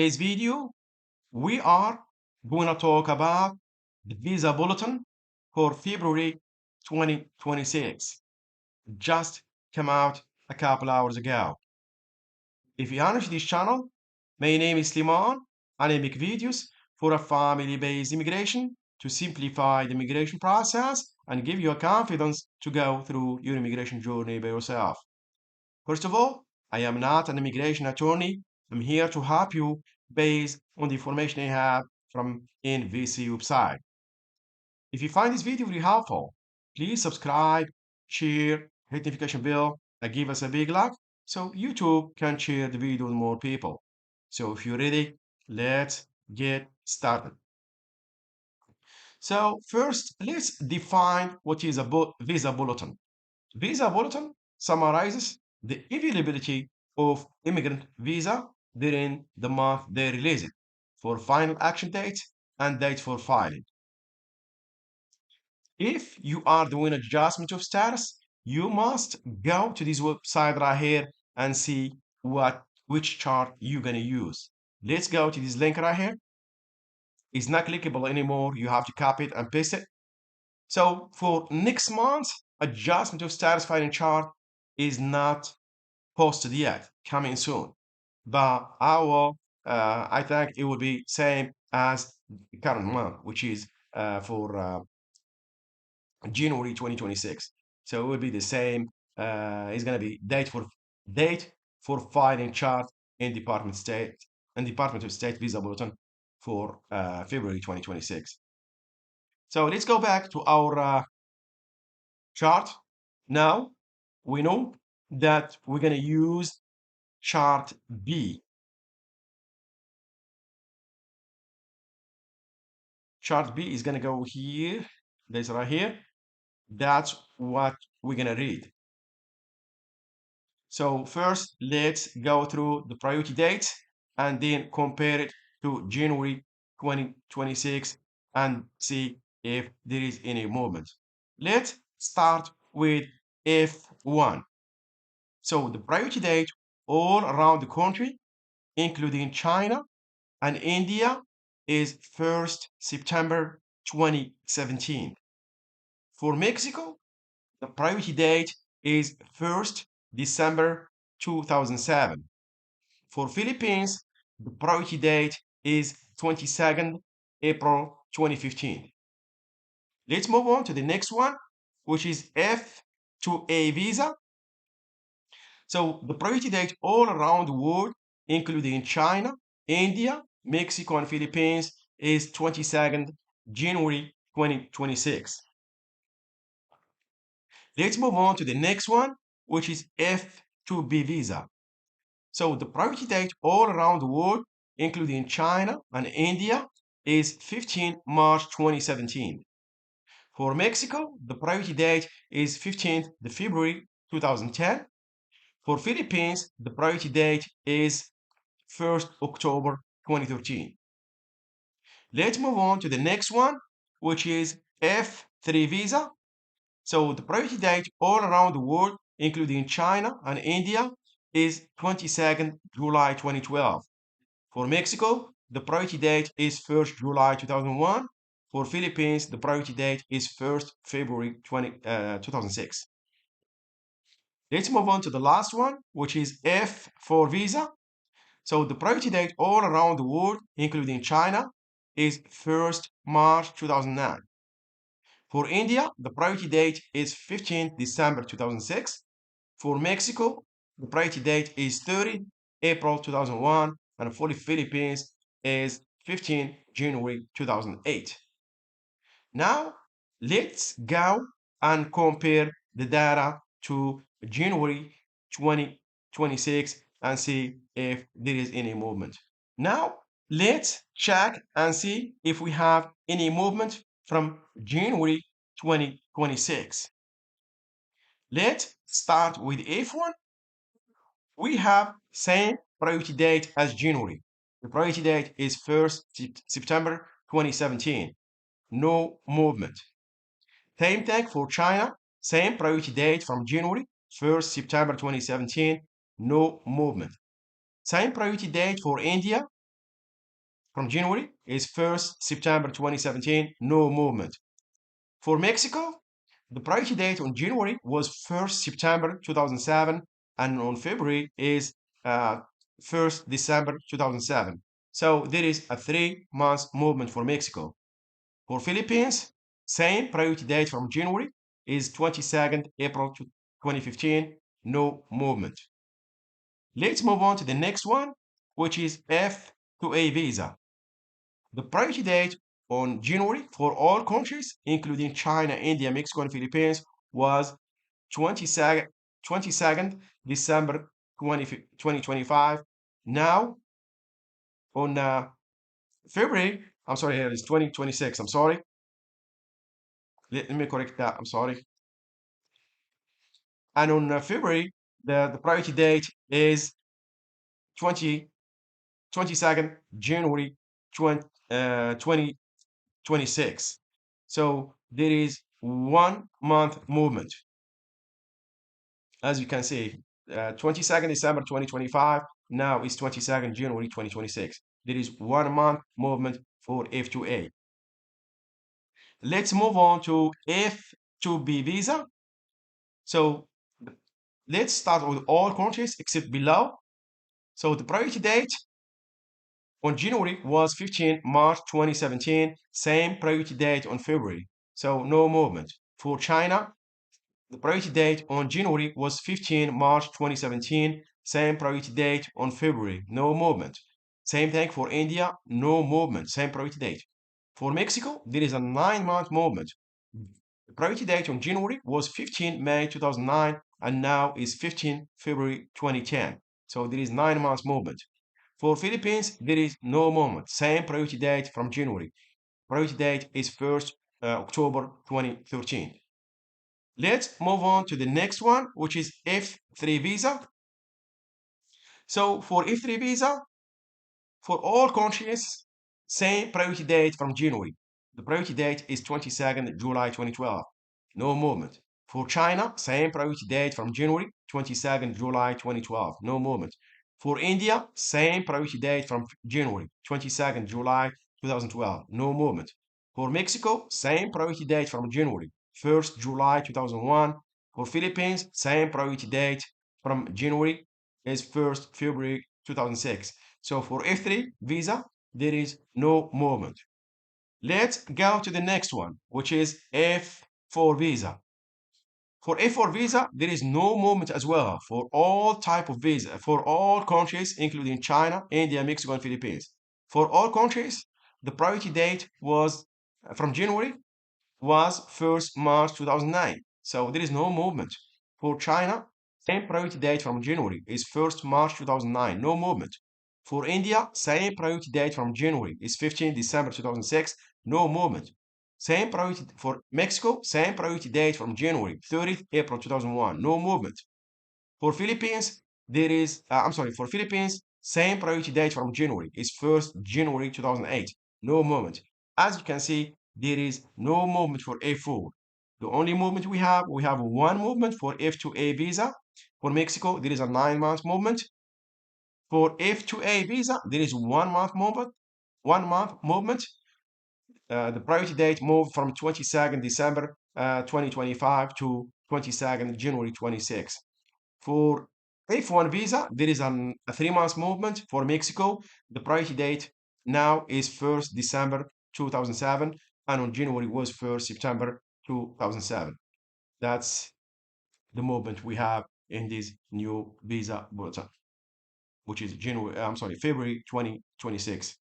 Today's video, we are going to talk about the Visa Bulletin for February 2026. Just came out a couple hours ago. If you are new to this channel, my name is Sliman and I make videos for a family-based immigration to simplify the immigration process and give you a confidence to go through your immigration journey by yourself. First of all, I am not an immigration attorney. I'm here to help you based on the information I have from NVC website. If you find this video very helpful, please subscribe, share, hit notification bell, and give us a big like so YouTube can share the video with more people. So if you're ready, let's get started. So first, let's define what is a Visa Bulletin. Visa Bulletin summarizes the availability of immigrant visa during the month they release it for final action date and date for filing. If you are doing adjustment of status, you must go to this website right here and see which chart you're gonna use. Let's go to this link right here. It's not clickable anymore. You have to copy it and paste it. So for next month, adjustment of status filing chart is not posted yet, coming soon. But I think it will be same as the current month, which is for January 2026. So it will be the same. It's gonna be date for filing chart in Department of State Visa Bulletin for February 2026. So let's go back to our chart. Now we know that we're gonna use chart B. Chart B is gonna go here. This right here. That's what we're gonna read. So first, let's go through the priority dates and then compare it to January 2026 and see if there is any movement. Let's start with F1. So the priority date all around the country, including China and India, is 1st September 2017. For Mexico, the priority date is 1st December 2007. For Philippines, the priority date is 22nd April 2015. Let's move on to the next one, which is F2A visa. So the priority date all around the world, including China, India, Mexico, and Philippines, is 22nd January 2026. Let's move on to the next one, which is F2B visa. So the priority date all around the world, including China and India, is 15 March 2017. For Mexico, the priority date is 15th February 2010. For Philippines, the priority date is 1st October 2013. Let's move on to the next one, which is F3 visa. So the priority date all around the world, including China and India, is 22nd July 2012. For Mexico, the priority date is 1st July 2001. For Philippines, the priority date is 1st February 2006. Let's move on to the last one, which is F4 visa. So the priority date all around the world, including China, is 1st March 2009. For India, the priority date is 15th December 2006. For Mexico, the priority date is 30 April 2001. And for the Philippines is 15 January 2008. Now, let's go and compare the data to January 2026 and see if there is any movement. Now, let's check and see if we have any movement from January 2026. Let's start with F1. We have same priority date as January. The priority date is 1st September 2017. No movement. Same thing for China. Same priority date from January 1st September 2017. No movement. Same priority date for India. from January is 1st September 2017, no movement. For Mexico, the priority date on January was 1st September 2007, and on February is 1st December 2007. So there is a 3 month movement for Mexico. For Philippines, same priority date from January is 22nd April 2015, no movement. Let's move on to the next one, which is F2A visa. The priority date on January for all countries, including China, India, Mexico, and Philippines, was 22nd December 2025. Now, on February, I'm sorry, here is 2026. I'm sorry. Let me correct that. I'm sorry. And on February, the priority date is 20, 22nd January 2026. So there is 1 month movement. As you can see, 22nd December 2025, now is 22nd January 2026. There is 1 month movement for F2A. Let's move on to F2B visa. So let's start with all countries except below. So the priority date on January was 15 March 2017, same priority date on February. So no movement. For China, the priority date on January was 15 March 2017, same priority date on February, no movement. Same thing for India, no movement, same priority date. For Mexico, there is a 9 month movement. The priority date on January was 15 May 2009 and now is 15 February 2010. So there is 9 months movement. For Philippines, there is no movement, same priority date from January. Priority date is 1st October 2013. Let's move on to the next one, which is F3 visa. So for F3 visa, for all countries, same priority date from January. The priority date is 22nd July 2012. No movement. For China, same priority date from January, 22nd July 2012. No movement. For India, same priority date from January, 22nd July 2012. No movement. For Mexico, same priority date from January, 1st July 2001. For Philippines, same priority date from January is 1st February 2006. So for F3 visa, there is no movement. Let's go to the next one, which is F4 visa. For F4 visa, there is no movement as well for all type of visa, for all countries, including China, India, Mexico, and Philippines. For all countries, the priority date was from January was 1st March 2009. So there is no movement. For China, same priority date from January is 1st March 2009, no movement. For India, same priority date from January is 15 December 2006, no movement. Same priority for Mexico, same priority date from January, 30th April 2001, no movement. For Philippines, there is, I'm sorry, for Philippines, same priority date from January is 1st January 2008, no movement. As you can see, there is no movement for F4. The only movement we have one movement for F2A visa. For Mexico, there is a 9 month movement. For F2A visa, there is 1 month movement. 1 month movement. The priority date moved from 22nd December 2025 to 22nd January 26. For F1 visa, there is a 3 month movement. For Mexico, the priority date now is 1st December 2007, and on January was 1st September 2007. That's the movement we have in this new visa bulletin, which is February 2026.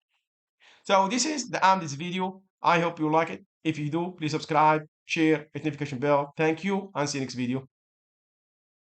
So this is the end of this video. I hope you like it. If you do, please subscribe, share, hit notification bell. Thank you, and see you next video.